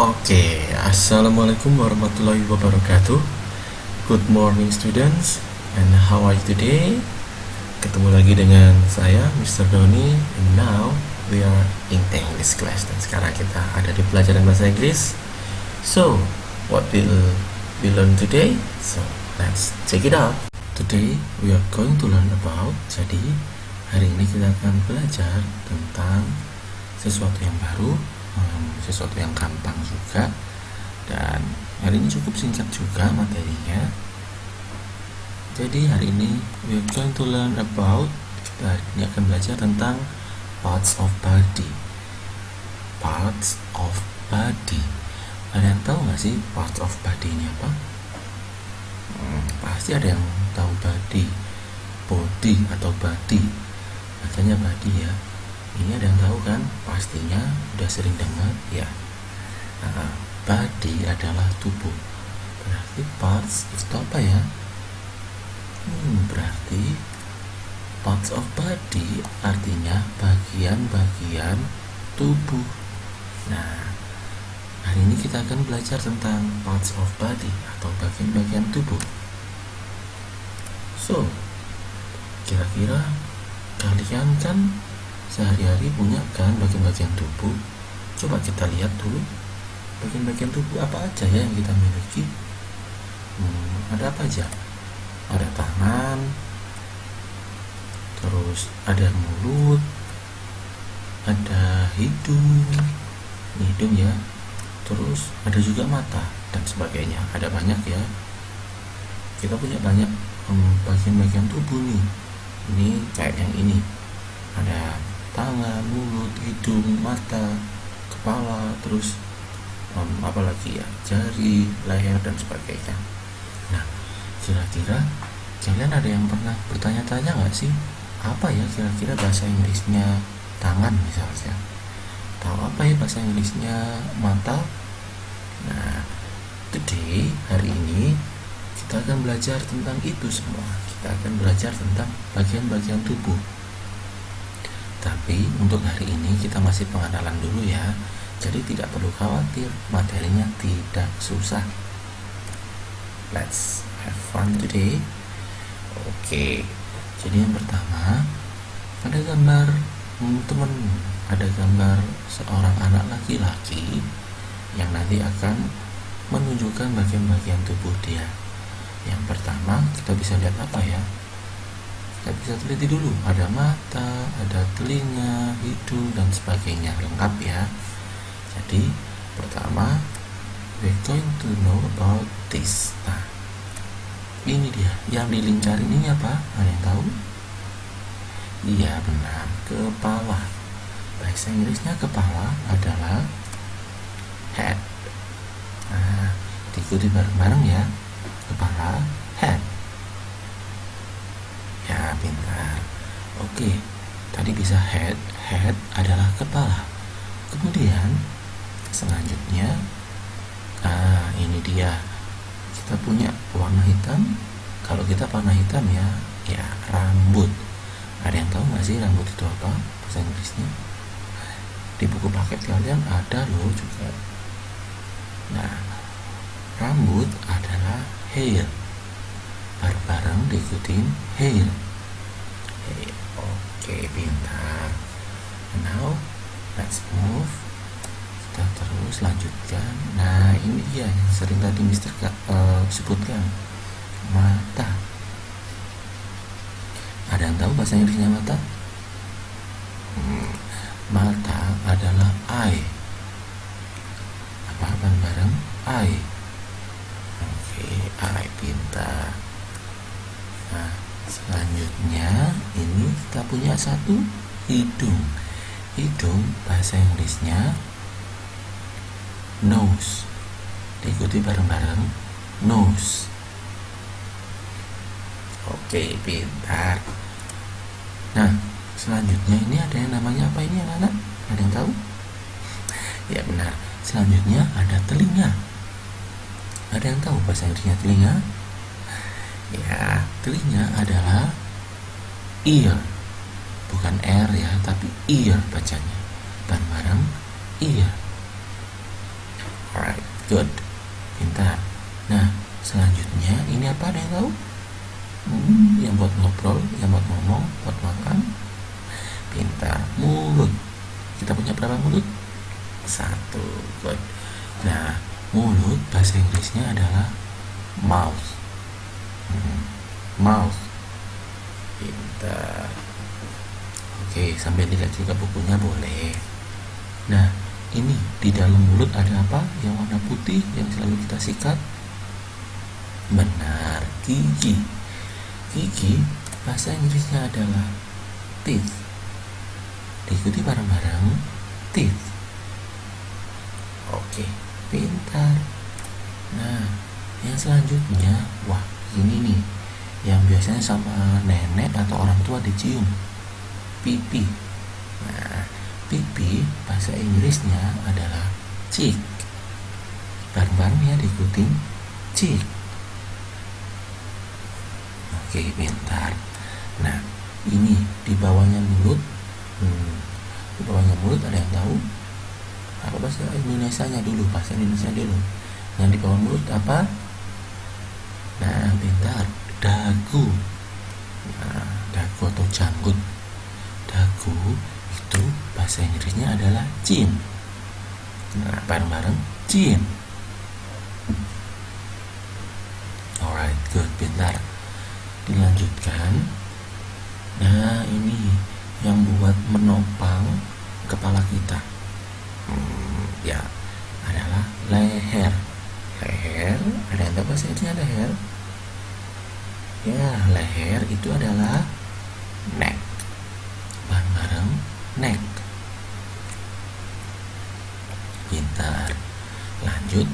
Oke, Assalamualaikum warahmatullahi wabarakatuh. Good morning students, and how are you today? Ketemu lagi dengan saya, Mr. Doni, and now we are in English class. Dan sekarang kita ada di pelajaran bahasa Inggris. So, what will we learn today? So, let's check it out. Today we are going to learn about, jadi hari ini kita akan belajar tentang sesuatu yang baru, sesuatu yang gampang juga, dan hari ini cukup singkat juga materinya. Jadi hari ini we are going to learn about, kita hari ini akan belajar tentang parts of body. Parts of body. Ada yang tahu nggak sih parts of body ini apa? Pasti ada yang tahu body atau body. Bacanya body ya. Ini ada yang tahu kan? Pastinya udah sering dengar ya. Body adalah tubuh. Berarti parts itu apa ya? Berarti parts of body artinya bagian-bagian tubuh. Nah, hari ini kita akan belajar tentang parts of body atau bagian-bagian tubuh. So, kira-kira kalian kan sehari-hari punya kan bagian-bagian tubuh. Coba kita lihat dulu bagian-bagian tubuh apa aja ya yang kita miliki. Ada apa aja? Ada tangan, terus ada mulut, ada hidung ya, terus ada juga mata dan sebagainya. Ada banyak ya, kita punya banyak bagian-bagian tubuh nih. Ini kayak yang ini, ada tangan, mulut, hidung, mata, kepala, terus apalagi ya, jari, leher dan sebagainya. Nah, kira-kira kalian ada yang pernah bertanya-tanya nggak sih, apa ya kira-kira bahasa Inggrisnya tangan misalnya? Tahu apa ya bahasa Inggrisnya mata? Nah, today, hari ini kita akan belajar tentang itu semua. Kita akan belajar tentang bagian-bagian tubuh. Tapi untuk hari ini kita masih pengenalan dulu ya. Jadi tidak perlu khawatir, materinya tidak susah. Let's have fun today. Oke. Jadi yang pertama, ada gambar teman, ada gambar seorang anak laki-laki yang nanti akan menunjukkan bagian-bagian tubuh dia. Yang pertama, kita bisa lihat apa ya? Kita bisa teliti dulu, ada mata, ada telinga, hidung, dan sebagainya, lengkap ya. Jadi, pertama, we're going to know about this. Nah, ini dia, yang dilingkarin ini apa? Ada yang tahu? Iya, benar, kepala. Bahasa Inggrisnya kepala adalah head. Nah, diikuti bareng-bareng ya. Kepala, head. Ya, pintar. Oke, tadi bisa head adalah kepala. Kemudian selanjutnya, ini dia. Kita punya warna hitam. Kalau kita warna hitam ya rambut. Ada yang tahu nggak sih rambut itu apa bahasa Inggrisnya? Di buku paket kalian ada loh juga. Nah, rambut adalah hair. Bareng-bareng diikutin hair. Oke, pintar. Now let's move. Kita terus lanjutkan. Nah, ini dia yang sering tadi Mister sebutkan, mata. Ada yang tahu bahasa Inggrisnya mata? Mata adalah eye. Apa bareng? Eye. Oke, eye, pintar. Nah, selanjutnya ini kita punya satu hidung. Hidung bahasa Inggrisnya nose. Diikuti bareng-bareng, nose. Oke, pintar. Nah, selanjutnya ini ada yang namanya apa ini anak-anak? Ada yang tahu? Ya benar. Selanjutnya ada telinga. Ada yang tahu bahasa Inggrisnya telinga? Ya, telinga adalah ear. Bukan R ya, tapi ear bacanya. Bareng-bareng ear. ngobrol, yang buat ngomong, buat makan. Pintar. Mulut, kita punya berapa mulut? 1. Good. Nah, mulut bahasa Inggrisnya adalah mouth. Mouth. Pintar. Oke, sambil dilihat juga bukunya boleh. Nah, ini di dalam mulut ada apa yang warna putih yang selalu kita sikat? Benar, gigi. Gigi bahasa Inggrisnya adalah teeth. Diikuti bareng-bareng, teeth. Oke, pintar. Nah, yang selanjutnya, wah ini nih yang biasanya sama nenek atau orang tua dicium, pipi. Nah, pipi bahasa Inggrisnya adalah cheek. Bareng-bareng ya, diikuti, cheek. Oke, pintar. Nah, ini di bawahnya mulut. Di bawahnya mulut ada yang tahu? Apa bahasa Indonesianya dulu? Bahasa Indonesia dulu. Yang di bawah mulut apa? Nah, pintar. Dagu. Nah, dagu atau janggut. Dagu itu bahasa Inggrisnya adalah chin. Nah, bareng-bareng chin. Alright, good, pintar. Dilanjutkan. Nah, ini yang buat menopang kepala kita, ya, adalah leher. Leher, ada yang tahu bahasa Inggrisnya leher? Ya, leher itu adalah neck. Bareng-bareng neck. Pintar. Lanjut,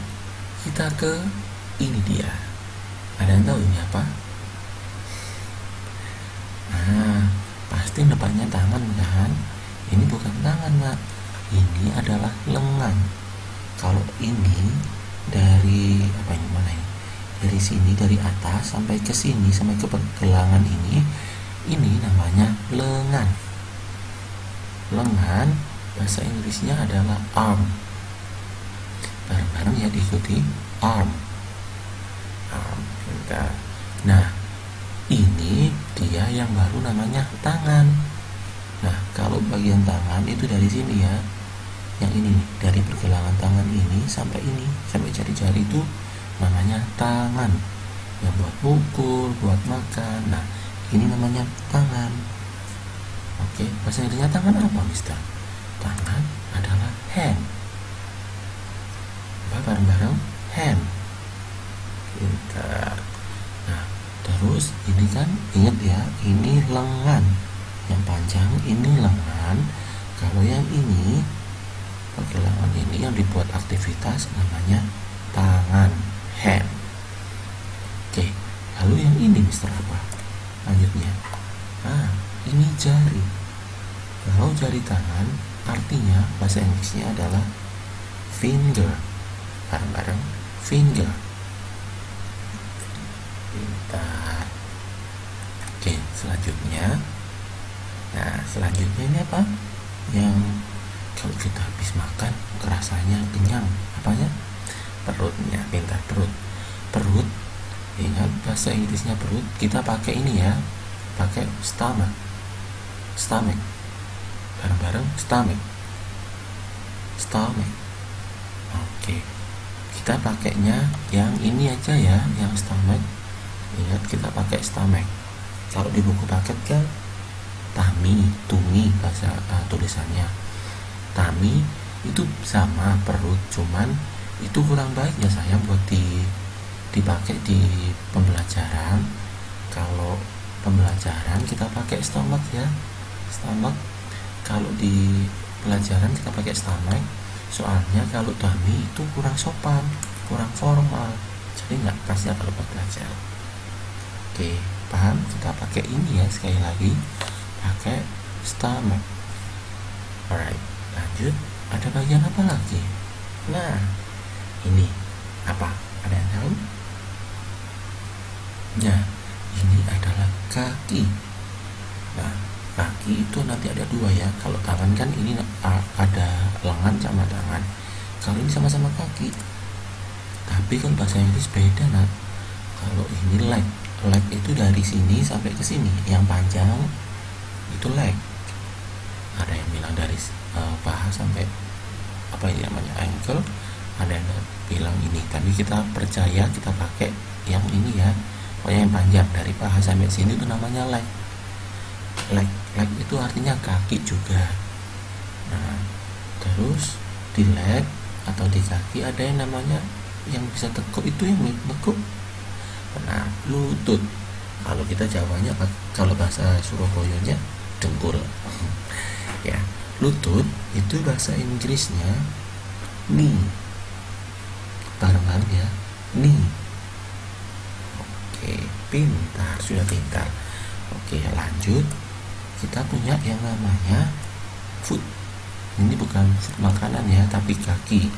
kita ke ini dia. Ada yang tahu ini apa? Nah, pasti depannya tangan kan? Ini bukan tangan, Mak. Ini adalah lengan. Kalau ini dari apa ini, mana ini? Dari sini, dari atas sampai ke sini, sampai ke pergelangan ini namanya lengan. Lengan bahasa Inggrisnya adalah arm. Bareng-bareng ya, diikuti, arm. Arm. Bentar. Nah, ini dia yang baru namanya tangan. Nah, kalau bagian tangan itu dari sini ya, yang ini nih, dari pergelangan tangan ini sampai jari-jari itu namanya tangan. Yang buat pukul, buat makan. Nah, ini namanya tangan. Oke, bahasa Inggrisnya tangan apa, Mister? Tangan adalah hand. Bareng-bareng hand. Pintar. Nah, terus ini kan, ingat ya, ini lengan yang panjang, ini lengan. Kalau yang ini pergelangan ini yang dibuat aktivitas namanya tangan, hand. Oke, lalu yang ini Mister apa? Lanjutnya, ini jari. Kalau jari tangan artinya bahasa Inggrisnya adalah finger. Bareng-bareng, finger. Pintar. Oke, selanjutnya. Nah, selanjutnya ini apa? Yang kalau kita habis makan rasanya kenyang. Apanya? Perutnya. Pintar, perut. Perut. Ingat bahasa Inggrisnya perut. Kita pakai ini ya. Pakai stomach. Stomach. Bareng-bareng, stomach. Stomach. Oke. Kita pakainya yang ini aja ya, yang stomach. Ingat, kita pakai stomach. Kalau di buku paket kan tummy bahasa tulisannya. Tummy itu sama perut, cuman itu kurang baik ya sayang buat dipakai di pembelajaran. Kalau pembelajaran kita pakai stomach ya, stomach. Kalau di pelajaran kita pakai stomach, soalnya kalau tummy itu kurang sopan, kurang formal, jadi nggak pas ya kalau buat belajar. Oke, paham? Kita pakai ini ya, sekali lagi pakai stomach. Alright, lanjut. Ada bagian apa lagi? Nah, ini apa? Ada yang tahu? Nah, ini adalah kaki. Nah, kaki itu nanti ada dua ya. Kalau tangan kan ini ada lengan sama tangan. Kalau ini sama-sama kaki. Tapi kan bahasa Inggris beda, nah. Kalau ini leg, leg itu dari sini sampai ke sini, yang panjang itu leg. Ada yang bilang dari paha sampai apa ini namanya ankle, ada yang bilang ini, tapi kita percaya kita pakai yang ini ya, pokoknya yang panjang dari paha sampai sini itu namanya leg. Leg itu artinya kaki juga. Nah, terus di leg atau di kaki ada yang namanya yang bisa tekuk, itu yang tekuk. Nah, lutut. Kalau kita Jawanya, kalau bahasa Surabayanya dengkul. Ya, lutut itu bahasa Inggrisnya knee. Bareng-bareng ya, knee. Oke, pintar, sudah pintar. Oke, lanjut. Kita punya yang namanya foot. Ini bukan foot makanan ya, tapi kaki.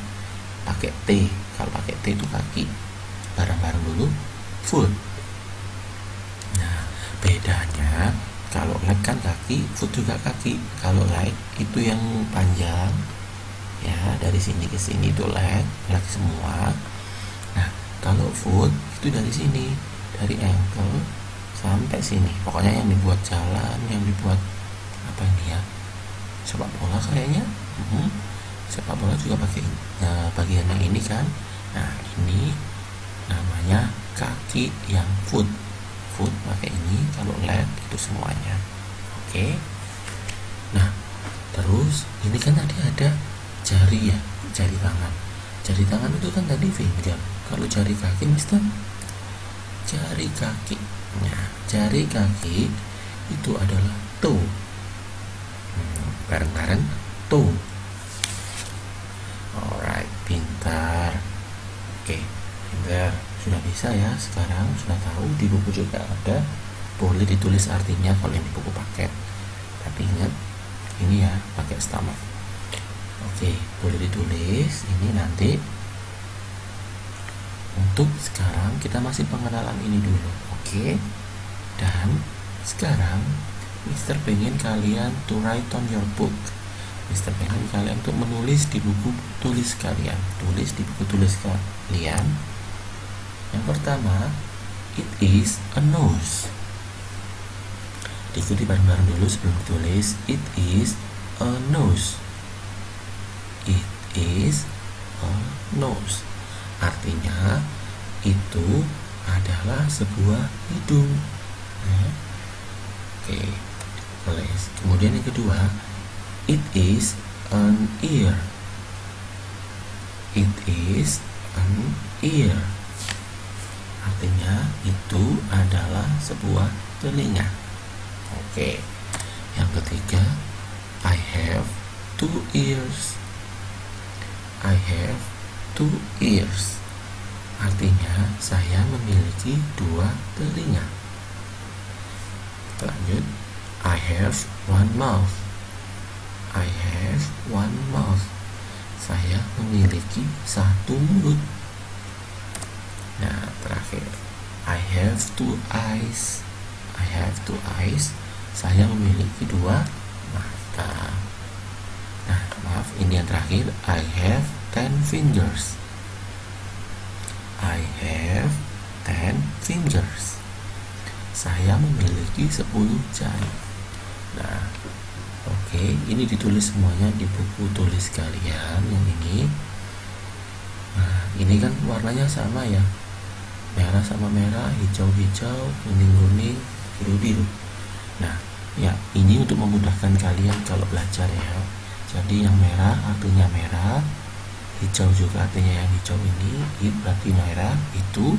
Pakai T. Kalau pakai T itu kaki. Bareng-bareng dulu, foot. Nah, bedanya kalau leg kan kaki, foot juga kaki. Kalau leg itu yang panjang ya, dari sini ke sini itu leg semua. Nah, kalau foot itu dari sini, dari ankle sampai sini. Pokoknya yang dibuat jalan, yang dibuat apa ini ya, sepak bola kayaknya. Sepak bola juga pakai bagian yang ini kan. Nah, ini namanya kaki yang foot pakai ini. Kalau leg itu semuanya. Oke. Nah, terus ini kan tadi ada jari ya, jari tangan. Jari tangan itu kan tadi finger. Kalau jari kaki, Mister, jari kaki. Nah, jari kaki itu adalah toe. Bareng-bareng toe. Alright, pintar. Oke, pintar. Sudah bisa ya, sekarang sudah tahu. Di buku juga ada, boleh ditulis artinya kalau ini buku paket. Tapi ingat, ini ya pakai stamp. Oke, boleh ditulis. Ini nanti. Untuk sekarang kita masih pengenalan ini dulu. Oke. Dan sekarang Mister pengen kalian to write on your book. Mister pengen kalian untuk menulis di buku tulis kalian. Tulis di buku tulis kalian. Yang pertama, it is a nose. Diikuti bareng-bareng dulu sebelum ditulis. It is a nose. It is a nose. Artinya itu adalah sebuah hidung. Oke, tulis. Kemudian yang kedua, it is an ear. It is an ear. Artinya itu adalah sebuah telinga. Oke. Yang ketiga, I have 2 ears. I have 2 ears. Artinya saya memiliki 2 telinga. Lanjut, I have 1 mouth. I have 1 mouth. Saya memiliki 1 mulut. Nah, terakhir, I have 2 eyes. I have 2 eyes. Saya memiliki 2 mata. Nah, maaf, ini yang terakhir, I have 10 fingers. I have 10 fingers. Saya memiliki 10 jari. Nah, oke, ini ditulis semuanya di buku tulis kalian yang ini. Nah, ini kan warnanya sama ya. Merah sama merah, hijau-hijau, kuning-kuning, biru-biru. Nah, ya, ini untuk memudahkan kalian kalau belajar ya. Jadi yang merah artinya merah, hijau juga artinya yang hijau ini, it berarti merah, itu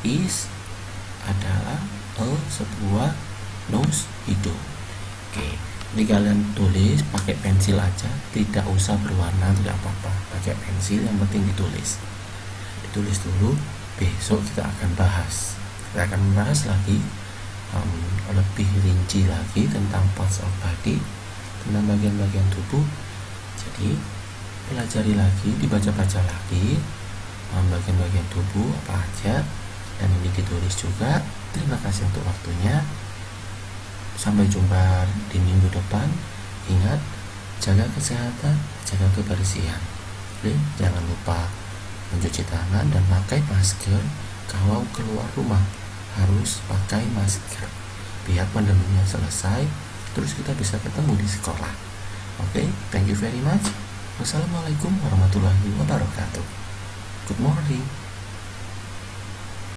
is adalah sebuah nose, hidung. Oke, ini kalian tulis pakai pensil aja, tidak usah berwarna, tidak apa-apa. Pakai pensil, yang penting ditulis. Ditulis dulu. Besok kita akan bahas. Kita akan membahas lagi lebih rinci lagi tentang parts of body, tentang bagian-bagian tubuh. Jadi pelajari lagi, dibaca-baca lagi bagian-bagian tubuh apa aja, dan ini ditulis juga. Terima kasih untuk waktunya. Sampai jumpa di minggu depan. Ingat, jaga kesehatan, jaga kebersihan. Jangan lupa mencuci tangan dan pakai masker kalau keluar rumah. harus pakai masker. Biar pandeminya selesai, terus kita bisa ketemu di sekolah. Oke, thank you very much. Wassalamualaikum warahmatullahi wabarakatuh. Good morning.